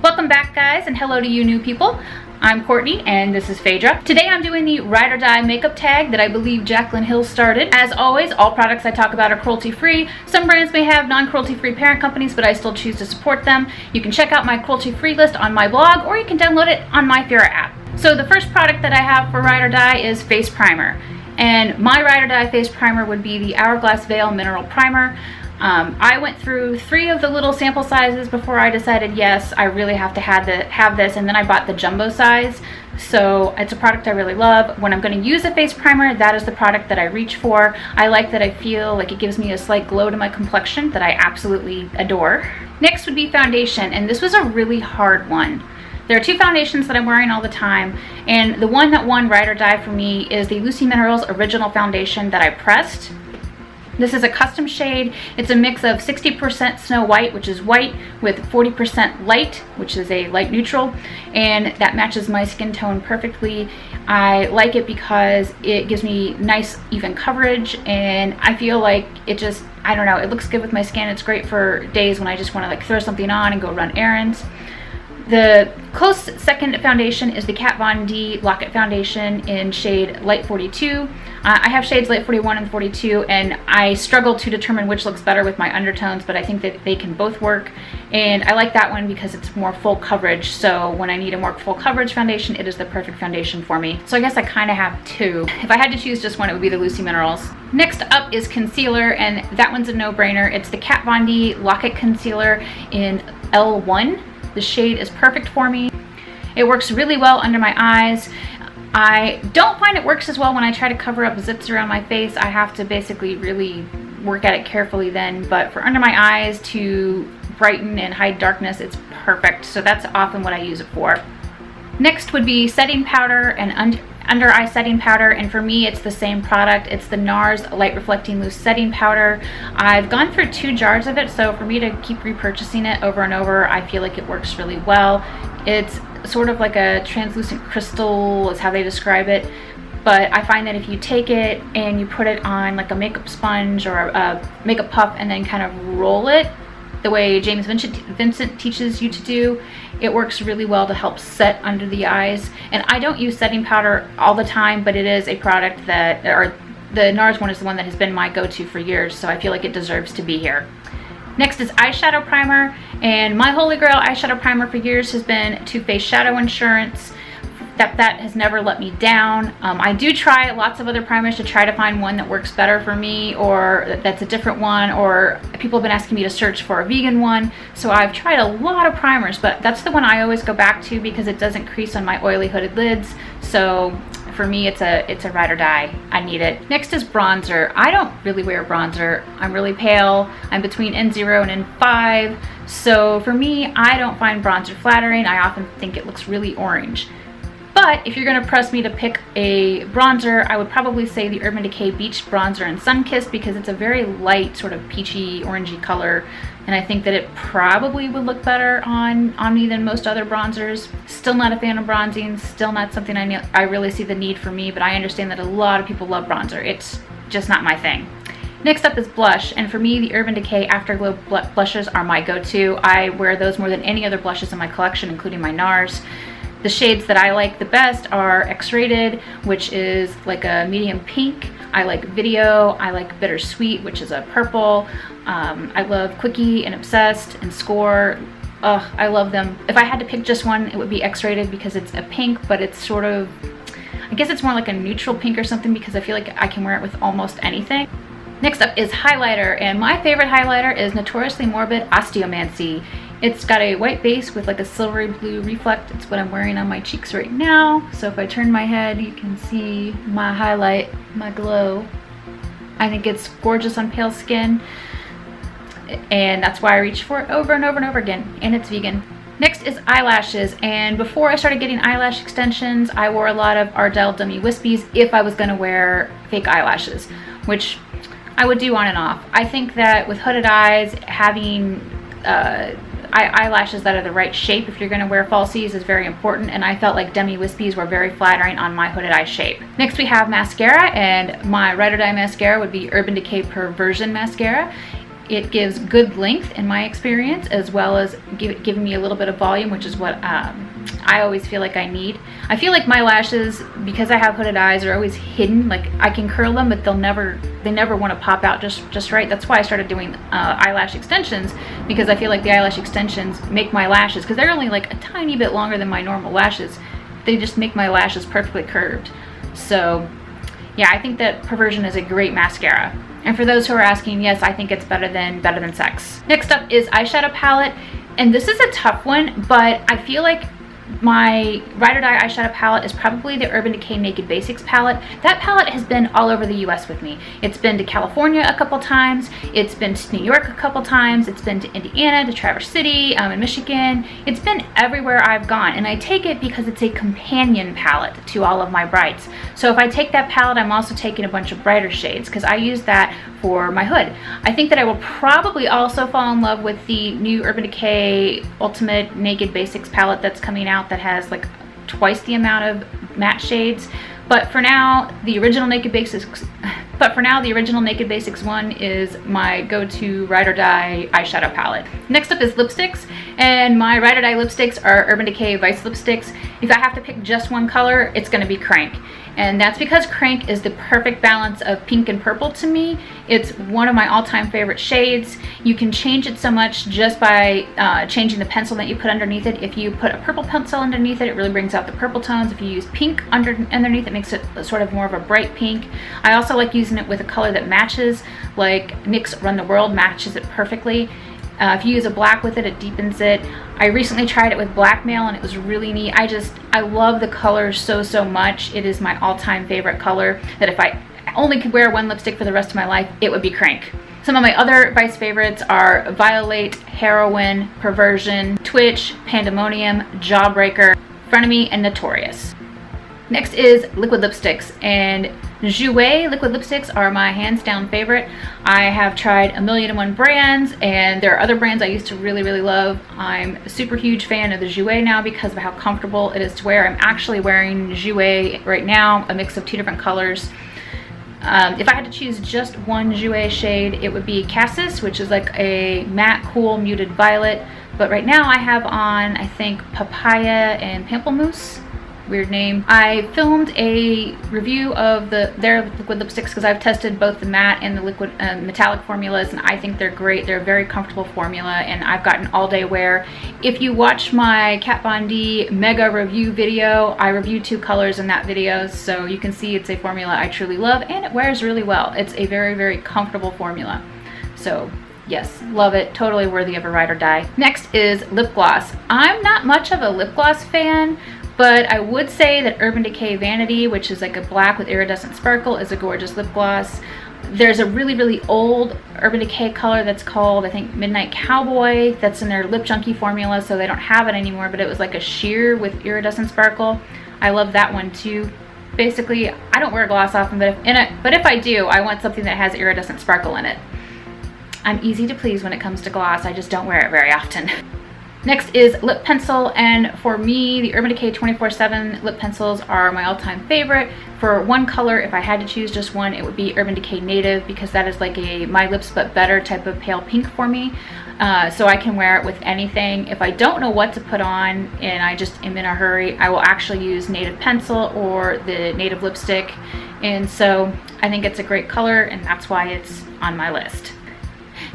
Welcome back, guys, and hello to you new people. I'm Courtney and this is Phaedra. Today I'm doing the Ride or Die makeup tag that I believe Jaclyn Hill started. As always, all products I talk about are cruelty free. Some brands may have non-cruelty free parent companies, but I still choose to support them. You can check out my cruelty free list on my blog, or you can download it on my Phyrra app. So the first product that I have for Ride or Die is face primer. And my Ride or Die face primer would be the Hourglass Veil Mineral Primer. I went through 3 of the little sample sizes before I decided, yes, I really have to have this, and then I bought the jumbo size. So it's a product I really love. When I'm going to use a face primer, that is the product that I reach for. I like that I feel like it gives me a slight glow to my complexion that I absolutely adore. Next would be foundation, and this was a really hard one. There are 2 foundations that I'm wearing all the time, and the one that won Ride or Die for me is the Lucy Minerals Original Foundation that I pressed. This is a custom shade. It's a mix of 60% Snow White, which is white, with 40% light, which is a light neutral, and that matches my skin tone perfectly. I like it because it gives me nice even coverage, and I feel like it just, I don't know, it looks good with my skin. It's great for days when I just want to like throw something on and go run errands. The close second foundation is the Kat Von D Locket Foundation in shade Light 42. I have shades Light 41 and 42, and I struggle to determine which looks better with my undertones, but I think that they can both work. And I like that one because it's more full coverage, so when I need a more full coverage foundation, it is the perfect foundation for me. So I guess I kind of have 2. If I had to choose just one, it would be the Lucy Minerals. Next up is concealer, and that one's a no-brainer. It's the Kat Von D Locket Concealer in L1. The shade is perfect for me. It works really well under my eyes. I don't find it works as well when I try to cover up zits around my face. I have to basically really work at it carefully then, but for under my eyes to brighten and hide darkness, it's perfect. So that's often what I use it for. Next would be setting powder and under eye setting powder, and for me it's the same product. It's the NARS Light Reflecting Loose Setting Powder. I've gone through 2 jars of it, so for me to keep repurchasing it over and over, I feel like it works really well. It's sort of like a translucent crystal is how they describe it, but I find that if you take it and you put it on like a makeup sponge or a makeup puff and then kind of roll it the way James Vincent teaches you to do, it works really well to help set under the eyes. And I don't use setting powder all the time, but it is a product that, or the NARS one is the one that has been my go-to for years, so I feel like it deserves to be here. Next is eyeshadow primer, and my holy grail eyeshadow primer for years has been Too Faced Shadow Insurance. That has never let me down. I do try lots of other primers to try to find one that works better for me, or that's a different one, or people have been asking me to search for a vegan one. So I've tried a lot of primers, but that's the one I always go back to because it doesn't crease on my oily hooded lids. So for me, it's a ride or die. I need it. Next is bronzer. I don't really wear bronzer. I'm really pale. I'm between N0 and N5. So for me, I don't find bronzer flattering. I often think it looks really orange. But if you're going to press me to pick a bronzer, I would probably say the Urban Decay Beach Bronzer in Sunkissed, because it's a very light sort of peachy orangey color, and I think that it probably would look better on me than most other bronzers. Still not a fan of bronzing, still not something I really see the need for me, but I understand that a lot of people love bronzer. It's just not my thing. Next up is blush, and for me the Urban Decay Afterglow blushes are my go-to. I wear those more than any other blushes in my collection, including my NARS. The shades that I like the best are X-Rated, which is like a medium pink. I like Video. I like Bittersweet, which is a purple. I love Quickie and Obsessed and Score. Ugh, I love them. If I had to pick just one, it would be X-Rated because it's a pink, but it's sort of, I guess it's more like a neutral pink or something, because I feel like I can wear it with almost anything. Next up is highlighter, and my favorite highlighter is Notoriously Morbid Osteomancy. It's got a white base with like a silvery blue reflect. It's what I'm wearing on my cheeks right now. So if I turn my head, you can see my highlight, my glow. I think it's gorgeous on pale skin, and that's why I reach for it over and over and over again, and it's vegan. Next is eyelashes, and before I started getting eyelash extensions, I wore a lot of Ardell Dummy Wispies if I was gonna wear fake eyelashes, which I would do on and off. I think that with hooded eyes, having eyelashes that are the right shape if you're going to wear falsies is very important, and I felt like Dummy Wispies were very flattering on my hooded eye shape. Next we have mascara, and my ride or die mascara would be Urban Decay Perversion Mascara. It gives good length in my experience, as well as giving me a little bit of volume, which is what I always feel like I need. I feel like my lashes, because I have hooded eyes, are always hidden. Like, I can curl them, but they never want to pop out just right. That's why I started doing eyelash extensions, because I feel like the eyelash extensions make my lashes, because they're only like a tiny bit longer than my normal lashes, they just make my lashes perfectly curved. So yeah, I think that Perversion is a great mascara. And for those who are asking, yes, I think it's better than Sex. Next up is eyeshadow palette, and this is a tough one, but I feel like my Ride or Die eyeshadow palette is probably the Urban Decay Naked Basics palette. That palette has been all over the US with me. It's been to California a couple times, it's been to New York a couple times, it's been to Indiana, to Traverse City, in Michigan. It's been everywhere I've gone, and I take it because it's a companion palette to all of my brights. So if I take that palette, I'm also taking a bunch of brighter shades, because I use that for my hood. I think that I will probably also fall in love with the new Urban Decay Ultimate Naked Basics palette that's coming out, that has like twice the amount of matte shades. But for now, the original Naked Basics one is my go-to Ride or Die eyeshadow palette. Next up is lipsticks, and my Ride or Die lipsticks are Urban Decay Vice lipsticks. If I have to pick just one color, it's gonna be Crank. And that's because Crank is the perfect balance of pink and purple to me. It's one of my all-time favorite shades. You can change it so much just by changing the pencil that you put underneath it. If you put a purple pencil underneath it, it really brings out the purple tones. If you use pink underneath, it makes it sort of more of a bright pink. I also like using it with a color that matches, like NYX Run the World matches it perfectly. If you use a black with it, it deepens it. I recently tried it with Blackmail and it was really neat. I love the color so much. It is my all-time favorite color, that if I only could wear one lipstick for the rest of my life, it would be Crank. Some of my other Vice favorites are Violate, Heroine, Perversion, Twitch, Pandemonium, Jawbreaker, Frenemy, and Notorious. Next is liquid lipsticks, and Jouer liquid lipsticks are my hands down favorite. I have tried 1,000,001 brands, and there are other brands I used to really love. I'm a super huge fan of the Jouer now because of how comfortable it is to wear. I'm actually wearing Jouer right now, a mix of 2 different colors. If I had to choose just one Jouer shade, it would be Cassis, which is like a matte, cool, muted violet. But right now I have on, I think, Papaya and Pamplemousse. Weird name. I filmed a review of their liquid lipsticks because I've tested both the matte and the liquid metallic formulas, and I think they're great. They're a very comfortable formula, and I've gotten all day wear. If you watch my Kat Von D mega review video, I reviewed 2 colors in that video, so you can see it's a formula I truly love, and it wears really well. It's a very comfortable formula. So yes, love it. Totally worthy of a Ride or Die. Next is lip gloss. I'm not much of a lip gloss fan, but I would say that Urban Decay Vanity, which is like a black with iridescent sparkle, is a gorgeous lip gloss. There's a really old Urban Decay color that's called, I think, Midnight Cowboy, that's in their Lip Junkie formula, so they don't have it anymore, but it was like a sheer with iridescent sparkle. I love that one too. Basically, I don't wear gloss often, but if I do, I want something that has iridescent sparkle in it. I'm easy to please when it comes to gloss, I just don't wear it very often. Next is lip pencil, and for me, the Urban Decay 24/7 lip pencils are my all-time favorite. For one color, if I had to choose just one, it would be Urban Decay Native, because that is like a My Lips But Better type of pale pink for me. So I can wear it with anything. If I don't know what to put on and I just am in a hurry, I will actually use Native Pencil or the Native Lipstick. And so I think it's a great color, and that's why it's on my list.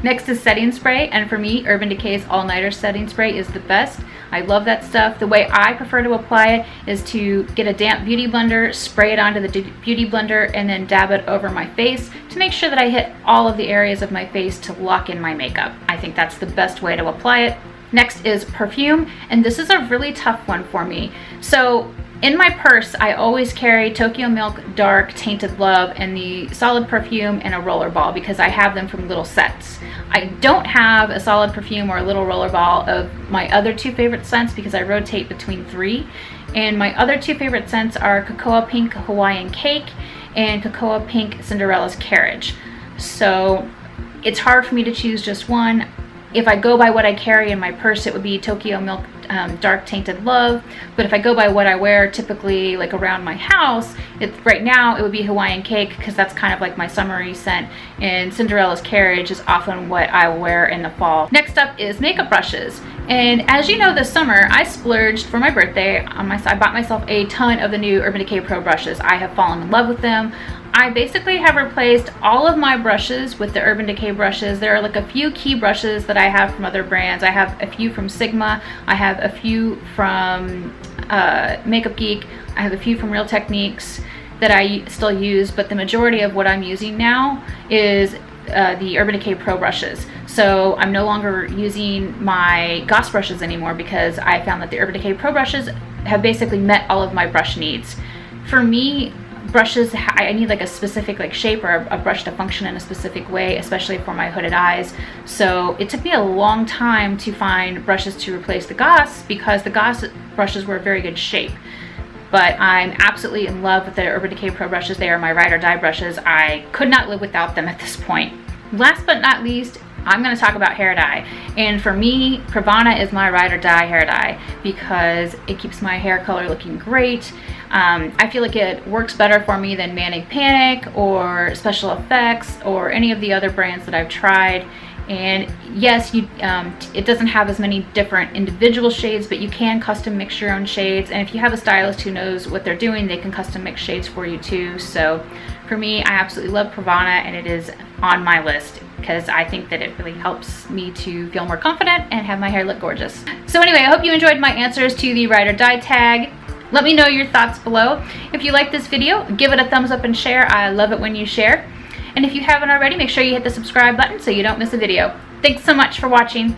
Next is setting spray, and for me, Urban Decay's All Nighter setting spray is the best. I love that stuff. The way I prefer to apply it is to get a damp beauty blender, spray it onto the beauty blender, and then dab it over my face to make sure that I hit all of the areas of my face to lock in my makeup. I think that's the best way to apply it. Next is perfume, and this is a really tough one for me. So in my purse, I always carry Tokyo Milk Dark Tainted Love and the solid perfume and a roller ball, because I have them from little sets. I don't have a solid perfume or a little roller ball of my other 2 favorite scents because I rotate between 3. And my other 2 favorite scents are Cocoa Pink Hawaiian Cake and Cocoa Pink Cinderella's Carriage. So it's hard for me to choose just one. If I go by what I carry in my purse, it would be Tokyo Milk Dark Tainted Love. But if I go by what I wear typically like around my house, right now it would be Hawaiian Cake, because that's kind of like my summery scent, and Cinderella's Carriage is often what I wear in the fall. Next up is makeup brushes. And as you know, this summer I splurged for my birthday on I bought myself a ton of the new Urban Decay Pro brushes. I have fallen in love with them. I basically have replaced all of my brushes with the Urban Decay brushes. There are like a few key brushes that I have from other brands. I have a few from Sigma. I have a few from Makeup Geek. I have a few from Real Techniques that I still use, but the majority of what I'm using now is the Urban Decay Pro brushes. So I'm no longer using my Goss brushes anymore, because I found that the Urban Decay Pro brushes have basically met all of my brush needs. For me, brushes, I need like a specific like shape or a brush to function in a specific way, especially for my hooded eyes. So it took me a long time to find brushes to replace the Goss, because the Goss brushes were a very good shape. But I'm absolutely in love with the Urban Decay Pro brushes. They are my ride or die brushes. I could not live without them at this point. Last but not least, I'm going to talk about hair dye. And for me, Pravana is my ride or die hair dye, because it keeps my hair color looking great. I feel like it works better for me than Manic Panic or Special Effects or any of the other brands that I've tried. And yes, it doesn't have as many different individual shades, but you can custom mix your own shades. And if you have a stylist who knows what they're doing, they can custom mix shades for you too. So for me, I absolutely love Pravana, and it is on my list, because I think that it really helps me to feel more confident and have my hair look gorgeous. So anyway, I hope you enjoyed my answers to the ride or die tag. Let me know your thoughts below. If you like this video, give it a thumbs up and share. I love it when you share. And if you haven't already, make sure you hit the subscribe button so you don't miss a video. Thanks so much for watching.